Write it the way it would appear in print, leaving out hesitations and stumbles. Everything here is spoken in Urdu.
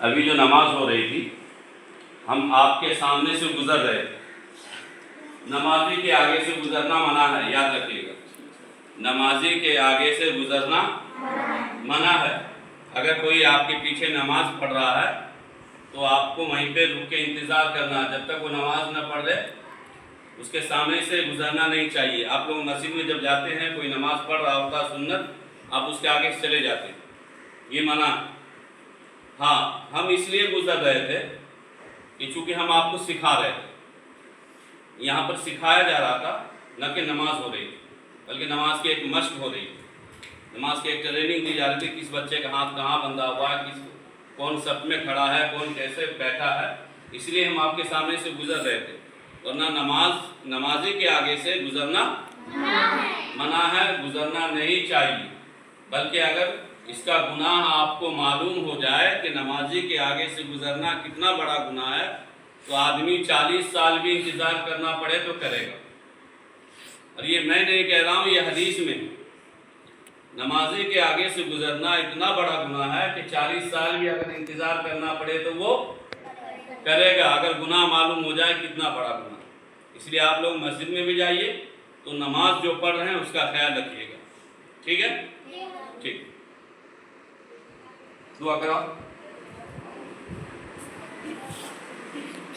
ابھی جو نماز ہو رہی تھی ہم آپ کے سامنے سے گزر رہے تھے. نمازی کے آگے سے گزرنا منع ہے، یاد رکھیے گا. نمازی کے آگے سے گزرنا منع ہے. اگر کوئی آپ کے پیچھے نماز پڑھ رہا ہے تو آپ کو وہیں پہ رک کے انتظار کرنا ہے جب تک وہ نماز نہ پڑھ لے. اس کے سامنے سے گزرنا نہیں چاہیے. آپ لوگ مسجد میں جب جاتے ہیں کوئی نماز پڑھ رہا ہوتا سنت، آپ اس کے آگے سے چلے جاتے ہیں، یہ منع ہے. ہاں، ہم اس لیے گزر رہے تھے کہ چونکہ ہم آپ کو سکھا رہے تھے. یہاں پر سکھایا جا رہا تھا، نہ کہ نماز ہو رہی تھی، بلکہ نماز کی ایک مشق ہو رہی تھی. نماز کی ایک ٹریننگ دی جا رہی تھی، کس بچے کا ہاتھ کہاں بندھا ہوا ہے، کون صف میں کھڑا ہے، کون کیسے بیٹھا ہے. اس لیے ہم آپ کے سامنے سے گزر رہے تھے. ورنہ نمازی کے آگے سے گزرنا منع ہے، گزرنا نہیں چاہیے. بلکہ اگر اس کا گناہ آپ کو معلوم ہو جائے کہ نمازی کے آگے سے گزرنا کتنا بڑا گناہ ہے، تو آدمی 40 سال بھی انتظار کرنا پڑے تو کرے گا. اور یہ میں نہیں کہہ رہا ہوں، یہ حدیث میں نمازی کے آگے سے گزرنا اتنا بڑا گناہ ہے کہ 40 سال بھی اگر انتظار کرنا پڑے تو وہ کرے گا، اگر گناہ معلوم ہو جائے کتنا بڑا گناہ. اس لیے آپ لوگ مسجد میں بھی جائیے تو نماز جو پڑھ رہے ہیں اس کا خیال رکھیے گا. ٹھیک ہے؟ ٹھیک. دعا کرو.